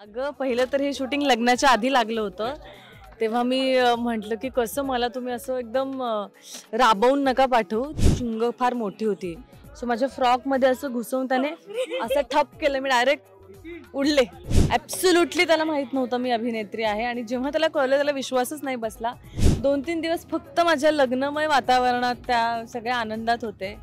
अगं पहिलं तर हे शूटिंग लग्नाच्या आधी लागलं होतं. तेव्हा मी म्हटलं की कसं मला तुम्ही असं एकदम राबवून नका पाठवू. शिंग फार मोठी होती. सो माझ्या फ्रॉकमध्ये असं घुसवून त्याने असं ठप केलं. मी डायरेक्ट उडले. ॲब्सोल्युटली त्याला माहीत नव्हतं मी अभिनेत्री आहे आणि जेव्हा त्याला कळलं त्याला विश्वासच नाही बसला. 2-3 दिवस फक्त माझ्या लग्नमय वातावरणात त्या सगळ्या आनंदात होते.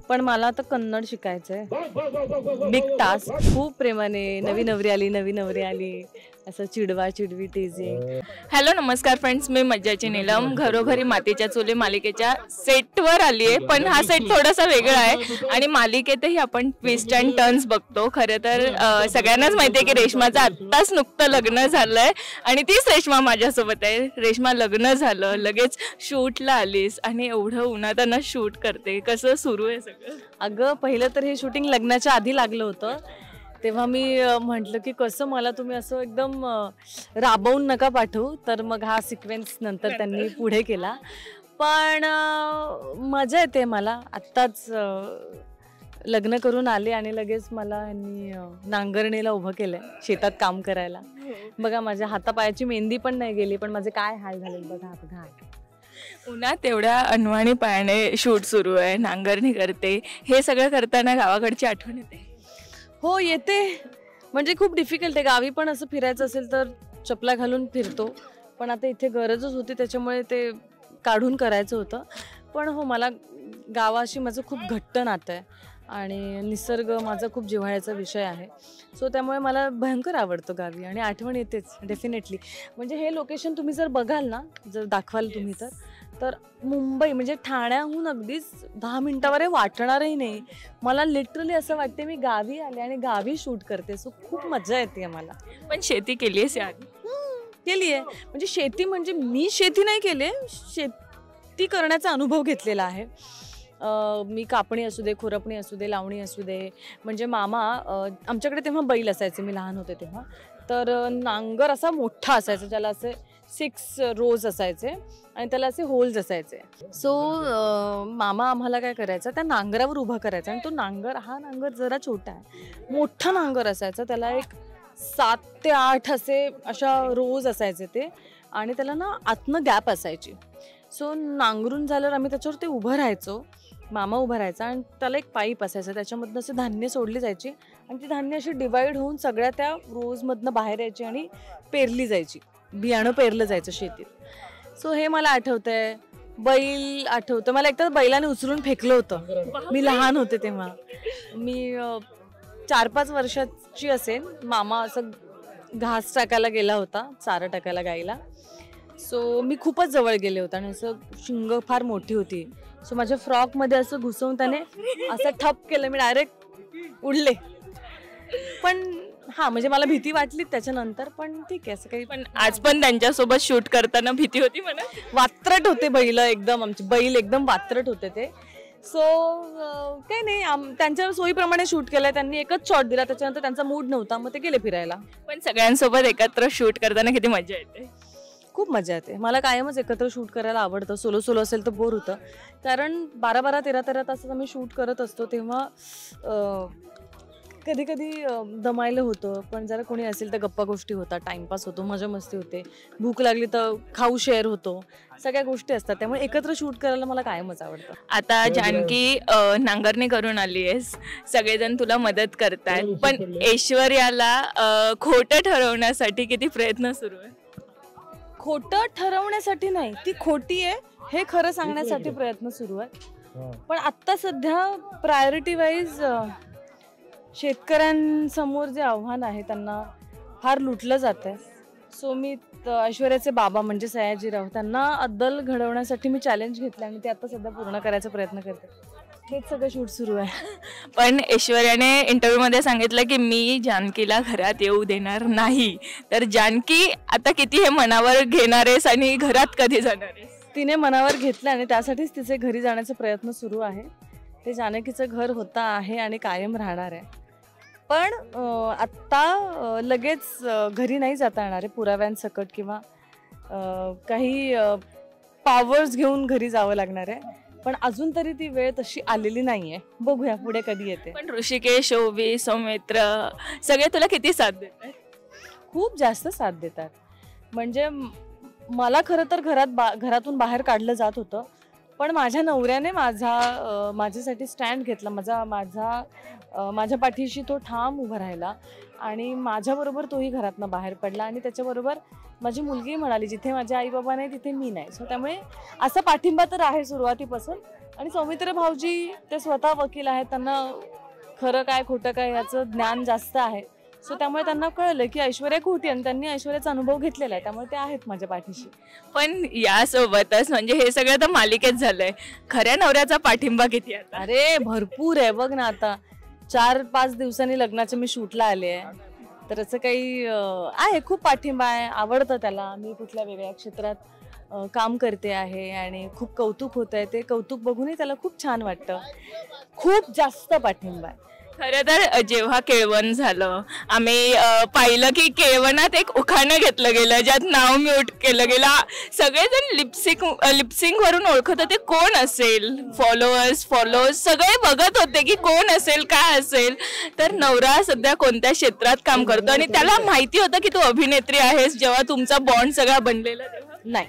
पण मला आता कन्नड शिकायचं आहे. Big task. खूप प्रेमाने नवी नवरी आली असं चिडवा चिडवी टीजिंग. हॅलो नमस्कार फ्रेंड्स, मी मज्जाची नीलम घरोघरी मातीच्या चुली मालिकेच्या सेटवर आली आहे. पण हा सेट थोडासा वेगळा आहे आणि मालिकेतही आपण ट्विस्ट अँड टर्न्स बघतो. खरं तर सगळ्यांनाच माहिती आहे की रेश्माचं आत्ताच नुकतं लग्न झालंय आणि तीच रेश्मा माझ्यासोबत आहे. रेश्मा, लग्न झालं, लगेच शूटला आलीस आणि एवढं उन्हाताना शूट करते, कसं सुरू आहे सगळं? अगं पहिलं तर हे शूटिंग लग्नाच्या आधी लागलं होतं. तेव्हा मी म्हटलं की कसं मला तुम्ही असं एकदम राबवून नका पाठवू. तर मग हा सिक्वेन्स नंतर त्यांनी पुढे केला. पण मजा येते मला. आत्ताच लग्न करून आले आणि लगेच मला यांनी नांगरणीला उभं केलं शेतात काम करायला. बघा माझ्या हातापायाची मेहंदी पण नाही गेली, पण माझे काय हाल झाले बघा बघा. उन्हात एवढ्या अनवाणी पायाने शूट सुरू आहे, नांगरणी करते, हे सगळं करताना गावाकडची आठवण येते? हो येते. म्हणजे खूप डिफिकल्ट आहे. गावी पण असं फिरायचं असेल तर चपला घालून फिरतो, पण आता इथे गरजच होती त्याच्यामुळे ते काढून करायचं होतं. पण हो, मला गावाशी माझं खूप घट्ट नातं आहे आणि निसर्ग माझा खूप जिव्हाळ्याचा विषय आहे. सो त्यामुळे मला भयंकर आवडतं गावी आणि आठवण येतेच डेफिनेटली. म्हणजे हे लोकेशन तुम्ही जर बघाल ना, जर दाखवाल तुम्ही तर मुंबई म्हणजे ठाण्याहून अगदीच 10 मिनिटावर वाटणारही नाही. मला लिटरली असं वाटते मी गावी आले आणि गावी शूट करते. सो खूप मजा येते मला. पण शेती केली आहेस आधी? केली आहे. म्हणजे शेती म्हणजे मी शेती नाही केली आहे, शेती करण्याचा अनुभव घेतलेला आहे. मी कापणी असू दे, खुरपणी असू दे, लावणी असू दे. म्हणजे मामा आमच्याकडे तेव्हा बैल असायचे, मी लहान होते तेव्हा. तर नांगर असा मोठा असायचा, ज्याला असे 6 रोज असायचे आणि त्याला असे होल्स असायचे. सो मामा आम्हाला काय करायचं, त्या नांगरावर उभा करायचा आणि तो नांगर, हा नांगर जरा छोटा आहे, मोठा नांगर असायचा. त्याला एक 7 ते 8 अशा रोज असायचे ते आणि त्याला ना आतनं गॅप असायची. सो नांगरून झाल्यावर आम्ही त्याच्यावर ते उभं राहायचो. मामा उभा राहायचा आणि त्याला एक पाईप असायचा, त्याच्यामधनं असे धान्य सोडली जायची आणि ती धान्य अशी डिवाईड होऊन सगळ्या त्या रोजमधनं बाहेर यायची आणि पेरली जायची. बियाणं पेरलं जायचं शेतीत. सो हे मला आठवतंय. बैल आठवतं मला. एकदा बैलाने उचलून फेकलं होतं, मी लहान होते तेव्हा. मी 4-5 वर्षाची असेल. मामा असं घास टाकायला गेला होता, चारा टाकायला गाईला. सो मी खूपच जवळ गेले होते आणि असं शिंग फार मोठी होती. सो माझ्या फ्रॉकमध्ये असं घुसवून त्याने असं ठप केलं. मी डायरेक्ट उडले. पण हा, म्हणजे मला भीती वाटली त्याच्यानंतर, पण ठीक आहे, असं काही. पण आज पण त्यांच्यासोबत शूट करताना भीती होती म्हणा? वात्रट होते बैल एकदम, आमचे बैल एकदम वात्रट होते ते. सो काही नाही, त्यांच्या सोयीप्रमाणे शूट केलं. त्यांनी एकच शॉट दिला, त्याच्यानंतर त्यांचा मूड नव्हता, मग ते गेले फिरायला. पण सगळ्यांसोबत एकत्र शूट करताना किती मजा येते? खूप मजा येते. मला कायमच एकत्र शूट करायला आवडतं. सोलो असेल तर बोर होतं, कारण 12-12, 13-13 तास आम्ही शूट करत असतो. तेव्हा कधी कधी दमायला होतं, पण जरा कोणी असेल तर गप्पा गोष्टी होतात, टाइमपास होतो, मजा मस्ती होते. भूक लागली तर खाऊ शेअर होतो, सगळ्या गोष्टी असतात. त्यामुळे एकत्र शूट करायला मला कायमच आवडतं. आता जानकी नांगरणी करून आली आहेस, सगळेजण तुला मदत करतात, पण ऐश्वर्याला खोटं ठरवण्यासाठी किती प्रयत्न सुरू आहे? खोटं ठरवण्यासाठी नाही, ती खोटी आहे हे खरं सांगण्यासाठी प्रयत्न सुरू आहे. पण आत्ता सध्या प्रायोरिटी वाईज शेतकऱ्यांसमोर जे आव्हान आहे त्यांना फार लुटलं जात आहे. सो मी ऐश्वर्याचे बाबा म्हणजे सयाजीराव, त्यांना अद्दल घडवण्यासाठी मी चॅलेंज घेतलं आणि ते आता सध्या पूर्ण करायचा प्रयत्न करते. हेच सगळं शूट सुरू आहे. पण ऐश्वर्याने इंटरव्ह्यूमध्ये सांगितलं की मी जानकीला घरात येऊ देणार नाही. तर जानकी आता किती हे मनावर घेणार आहेस आणि घरात कधी जाणार आहेस? तिने मनावर घेतलं आणि त्यासाठीच तिचे घरी जाण्याचा प्रयत्न सुरू आहे. ते जानकीचं घर होतं आहे आणि कायम राहणार आहे. पण आत्ता लगेच घरी नाही जाता येणार आहे पुराव्यांसकट किंवा काही पॉवर्स घेऊन घरी जावं लागणार आहे. पण अजून तरी ती वेळ तशी आलेली नाहीये. बघूया पुढे कधी येते. पण ऋषिकेश, ओवी, सौमित्र सगळे तुला किती साथ देतात? खूप जास्त साथ देतात. म्हणजे मला खरं तर घरातून बाहेर काढलं जात होतं, पण माझ्या नवऱ्याने माझ्यासाठी स्टँड घेतला. माझ्या पाठीशी तो ठाम उभा राहिला आणि माझ्याबरोबर तोही घरातनं बाहेर पडला. आणि त्याच्याबरोबर माझी मुलगी म्हणाली, जिथे माझे आई बाबा नाही तिथे मी नाही. सो त्यामुळे असा पाठिंबा तर आहे सुरुवातीपासून. आणि सौमित्र भाऊजी ते स्वतः वकील आहेत, त्यांना खरं काय खोटं काय याचं ज्ञान जास्त आहे. सो त्यामुळे त्यांना कळलं की ऐश्वर्या खोटी, आणि त्यांनी ऐश्वर्याचा अनुभव घेतलेला आहे, त्यामुळे ते आहेत माझ्या पाठीशी. पण यासोबतच म्हणजे हे सगळं तर मालिकेत झालंय, खऱ्या नवऱ्याचा पाठिंबा किती आता? अरे भरपूर आहे. बघ ना, आता 4-5 दिवसांनी लग्नाचे मी शूटला आले आहे, तर असं काही आहे, खूप पाठिंबा आहे. आवडतं त्याला, मी कुठल्या वेगळ्या क्षेत्रात काम करते आहे आणि खूप कौतुक होत आहे. ते कौतुक बघूनही त्याला खूप छान वाटतं. खूप जास्त पाठिंबा आहे. खरं तर जेव्हा केळवण झालं, आम्ही पाहिलं की केळवणात एक उखाणं घेतलं गेलं, ज्यात नाव म्यूट केलं गेलं. सगळेजण लिपसिंग वरून ओळखत होते कोण असेल, फॉलोअर्स सगळे बघत होते की कोण असेल, काय असेल. तर नवरा सध्या कोणत्या क्षेत्रात काम करतो आणि त्याला माहिती होतं की तू अभिनेत्री आहेस जेव्हा तुमचा बॉन्ड सगळा बनलेला तेव्हा? नाही,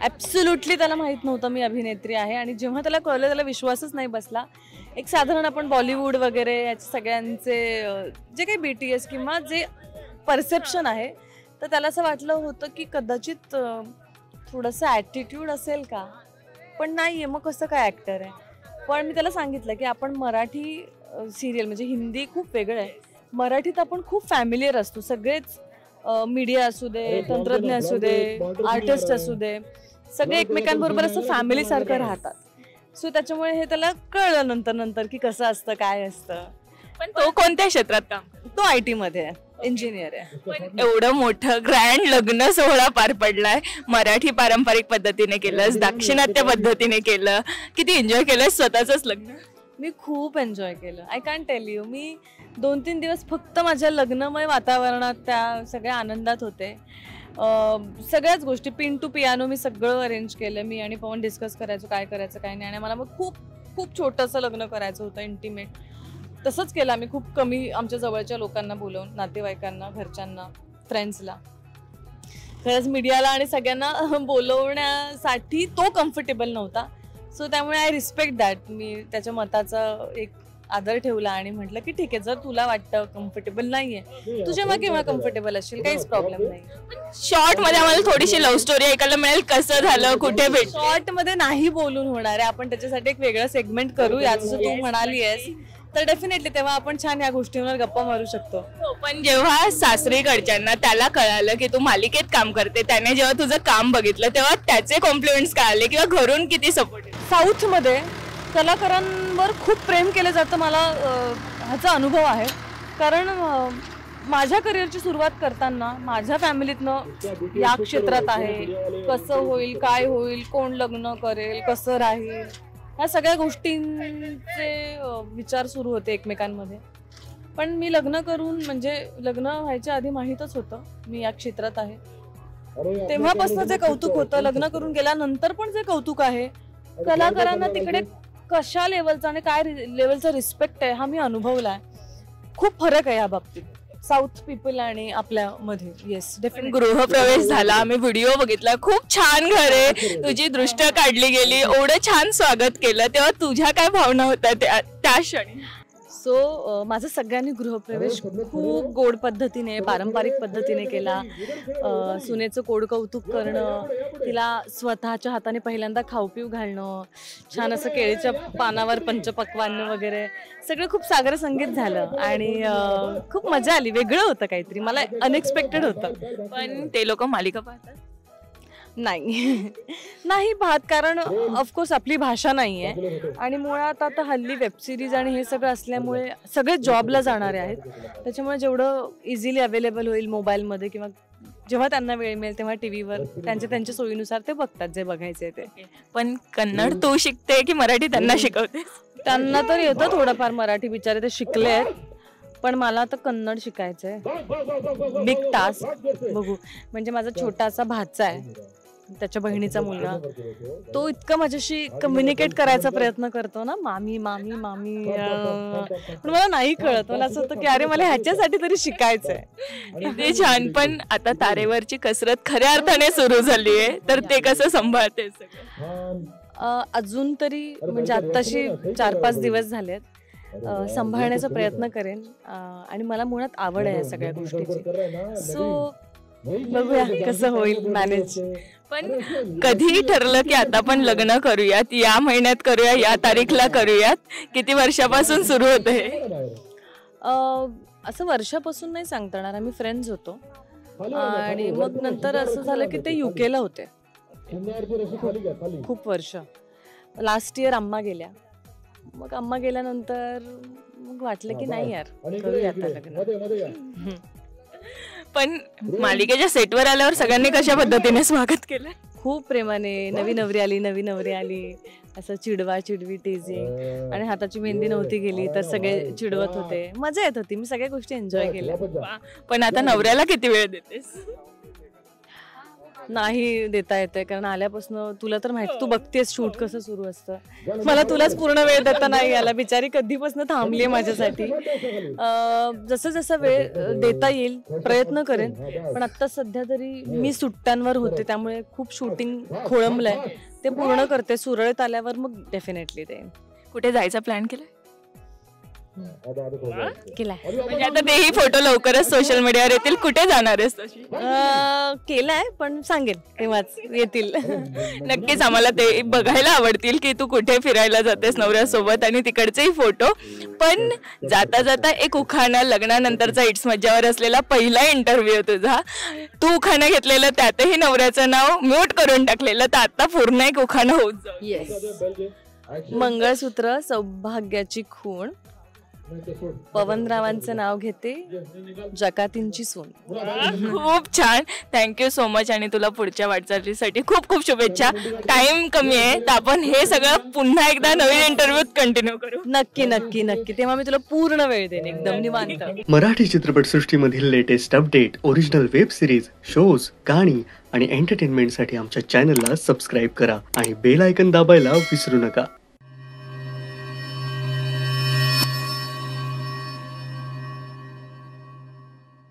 ॲब्सोल्युटली त्याला माहीत नव्हतं मी अभिनेत्री आहे. आणि जेव्हा त्याला कळलं, त्याला विश्वासच नाही बसला. एक साधारण आपण बॉलिवूड वगैरे याचे सगळ्यांचे जे काही BTS किंवा जे परसेप्शन आहे, तर त्याला असं वाटलं होतं की कदाचित थोडंसं ॲटिट्यूड असेल का, पण नाही आहे. मग कसं काय ॲक्टर आहे. पण मी त्याला सांगितलं की आपण मराठी सिरियल, म्हणजे हिंदी खूप वेगळं आहे, मराठीत आपण खूप फॅमिलियर असतो. सगळेच मीडिया असू दे, तंत्रज्ञ असू दे, आर्टिस्ट असू दे, सगळे एकमेकांबरोबर असं फॅमिलीसारखं राहतात. सो त्याच्यामुळे हे त्याला कळलं नंतर की कसं असतं, काय असतं. पण तो कोणत्या क्षेत्रात काम? तो IT मध्ये आहे, इंजिनियर आहे. पण एवढं मोठं ग्रँड लग्न सोहळा पार पडलाय, मराठी पारंपरिक पद्धतीने केलं, दाक्षिणात्य पद्धतीने केलं, किती एन्जॉय केलं स्वतःच लग्न? मी खूप एन्जॉय केलं. I can tell you. मी 2-3 दिवस फक्त माझ्या लग्नमय वातावरणात, त्या सगळ्या आनंदात होते. सगळ्याच गोष्टी पिन टू पियानो मी सगळं अरेंज केलं. मी आणि पवन डिस्कस करायचो काय करायचं काय नाही. आणि मला मग खूप खूप छोटंसं लग्न करायचं होतं, इंटिमेट. तसंच केलं आम्ही. खूप कमी आमच्या जवळच्या लोकांना बोलवून, नातेवाईकांना, घरच्यांना, फ्रेंड्सला. खरंच मीडियाला आणि सगळ्यांना बोलवण्यासाठी तो कम्फर्टेबल नव्हता. सो त्यामुळे आय रिस्पेक्ट दॅट. मी त्याच्या मताचा एक आदर ठेवला आणि म्हटलं की ठीक आहे, जर तुला वाटतं कम्फर्टेबल नाहीये, तू जेव्हा केव्हा कम्फर्टेबल असशील, काहीच प्रॉब्लेम नाही. शॉर्ट मध्ये आम्हाला थोडीशी लव्ह स्टोरी ऐकायला मिळेल, कसं झालं, कुठे भेट? शॉर्ट मध्ये नाही बोलून होणार आहे. आपण त्याच्यासाठी एक वेगळं सेगमेंट करूया, जसं तू म्हणाली आहेस, तर डेफिनेटली तेव्हा आपण छान या गोष्टींवर गप्पा मारू शकतो. पण जेव्हा सासरीकडच्यांना त्याला कळालं की तू मालिकेत काम करते, त्याने जेव्हा तुझं काम बघितलं, तेव्हा त्याचे कॉम्प्लिमेंट्स काय आले किंवा घरून किती सपोर्ट? साऊथ मध्ये कलाकारांवर खूप प्रेम केलं जातं. मला ह्याचा अनुभव आहे, कारण माझ्या करिअरची सुरुवात करताना माझ्या फॅमिलीतनं या क्षेत्रात आहे, कसं होईल, काय होईल, कोण लग्न करेल, कसं राहील, ह्या सगळ्या गोष्टींचे विचार सुरू होते एकमेकांमध्ये. पण मी लग्न करून, म्हणजे लग्न व्हायच्या आधी माहीतच होतं मी या क्षेत्रात आहे. तेव्हापासून जे कौतुक होतं, लग्न करून गेल्यानंतर पण जे कौतुक आहे, कलाकारांना तिकडे कशा लेवलचा आणि काय लेवलचा रिस्पेक्ट आहे, हा मी अनुभवलाय. खूप फरक आहे या बाबतीत साऊथ पीपल आणि आपल्या मध्ये. Yes, definitely. गृहप्रवेश झाला, आम्ही व्हिडिओ बघितला, खूप छान घर आहे, तुझी दृष्ट काढली गेली, एवढं छान स्वागत केलं, तेव्हा तुझ्या काय भावना होत्या त्या क्षणी? सो माझा सगळ्यांनी गृहप्रवेश खूप गोड पद्धतीने, पारंपरिक पद्धतीने केला. सुनेचं कोड कौतुक करणं, तिला स्वतःच्या हाताने पहिल्यांदा खाऊपिऊ घालणं, छान असं केळीच्या पानावर पंचपक्वान्न वगैरे, सगळं खूप सागर संगीत झालं आणि खूप मजा आली. वेगळं होतं काहीतरी, मला अनएक्सपेक्टेड होतं. पण ते लोक मालिका पाहतात? नाही पाहत, कारण ऑफकोर्स आपली भाषा नाही आहे. आणि मुळात आता हल्ली वेबसिरीज आणि हे सगळं असल्यामुळे सगळे जॉबला जाणारे आहेत, त्याच्यामुळे जेवढं इझिली अवेलेबल होईल मोबाईलमध्ये किंवा जेव्हा त्यांना वेळ मिळेल तेव्हा टीव्हीवर त्यांच्या सोयीनुसार ते बघतात जे बघायचे ते. पण कन्नड तू शिकते की मराठी त्यांना शिकवते? त्यांना तर येतं थोडंफार मराठी, बिचारे ते शिकले आहेत, पण मला तर कन्नड शिकायचंय. Big task. बघू. म्हणजे माझा छोटासा भाचा आहे, त्याच्या बहिणीचा मुलगा, तो इतका माझ्याशी कम्युनिकेट करायचा प्रयत्न करतो ना, मामी मामी मामी, पण मला नाही कळत. मला असं होतं की अरे मला ह्याच्यासाठी तरी शिकायचंय. किती छान. पण आता तारेवरची कसरत खऱ्या अर्थाने सुरू झाली आहे, तर ते कसं सांभाळते सगळं? अजून तरी म्हणजे आत्ताशी 4-5 दिवस झालेत, सांभाळण्याचा प्रयत्न करेन. आणि मला मुळात आवड आहे या सगळ्या गोष्टीची, सो बघूया कसं होईल मॅनेज. पण कधी ठरलं की आता आपण लग्न करूयात, या महिन्यात करूया, या तारीखला करूयात? किती वर्षापासून सुरू होतं हे? असं वर्षापासून नाही सांगता येणार. आम्ही फ्रेंड्स होतो आणि मग नंतर असं झालं की ते युकेला होते खूप वर्ष. लास्ट इयर अम्मा गेल्या, मग अम्मा गेल्यानंतर मग वाटलं की नाही यार करूया आता लग्न. पण मालिकेच्या सेटवर आल्यावर सगळ्यांनी कशा पद्धतीने स्वागत केलं? खूप प्रेमाने, नवी नवरी आली, असं चिडवा चिडवी टेजिंग, आणि हाताची मेहंदी नव्हती गेली तर सगळे चिडवत होते. मजा येत होती, मी सगळ्या गोष्टी एन्जॉय केल्या. पण आता नवऱ्याला किती वेळ देतेस? नाही देता येते, कारण आल्यापासून तुला तर माहिती, तू बघतेस शूट कसं सुरू असतं, मला तुलाच पूर्ण वेळ देता नाही आला. बिचारी कधीपासून थांबली माझ्यासाठी. जसं जसं वेळ देता येईल प्रयत्न करेन, पण आता सध्या तरी मी सुट्ट्यांवर होते, त्यामुळे खूप शूटिंग खोळंबलंय, ते पूर्ण करते. सुरळीत आल्यावर मग डेफिनेटली ते. कुठे जायचा प्लॅन केलाय? केलाय म्हणजे आता तेही फोटो लवकरच सोशल मीडियावर येतील. कुठे जाणार आहेस तशी? केलाय, पण सांगेन तेव्हाच येतील. नक्कीच आम्हाला ते बघायला आवडतील की तू कुठे फिरायला जातेस नवऱ्यासोबत, आणि तिकडचेही फोटो. पण जाता जाता एक उखाणा, लग्नानंतरचा इट्स मज्जावर असलेला पहिला इंटरव्ह्यू तुझा, तू उखाणा घेतलेलं, त्यातही नवऱ्याचं नाव म्यूट करून टाकलेलं, तर आता पूर्ण एक उखाणा होत जाऊ. येस. मंगळसूत्र सौभाग्याची खूण, पवनरावांचं नाव घेते जकातींची सून. खूप छान. थँक्यू सो मच, आणि तुला पुढच्या वाटचालीसाठी खूप खूप शुभेच्छा. टाइम कमी आहे, तर आपण हे सगळं पुन्हा एकदा नवीन इंटरव्ह्यूत कंटिन्यू करू. नक्की नक्की नक्की, तेव्हा मी तुला पूर्ण वेळ देईन, एकदम निवांत. मराठी चित्रपटसृष्टीमधील latest update, original web series, shows, गाणी आणि एंटरटेनमेंटसाठी आमच्या चॅनलला सबस्क्राईब करा आणि बेल आयकॉन दाबायला विसरू नका.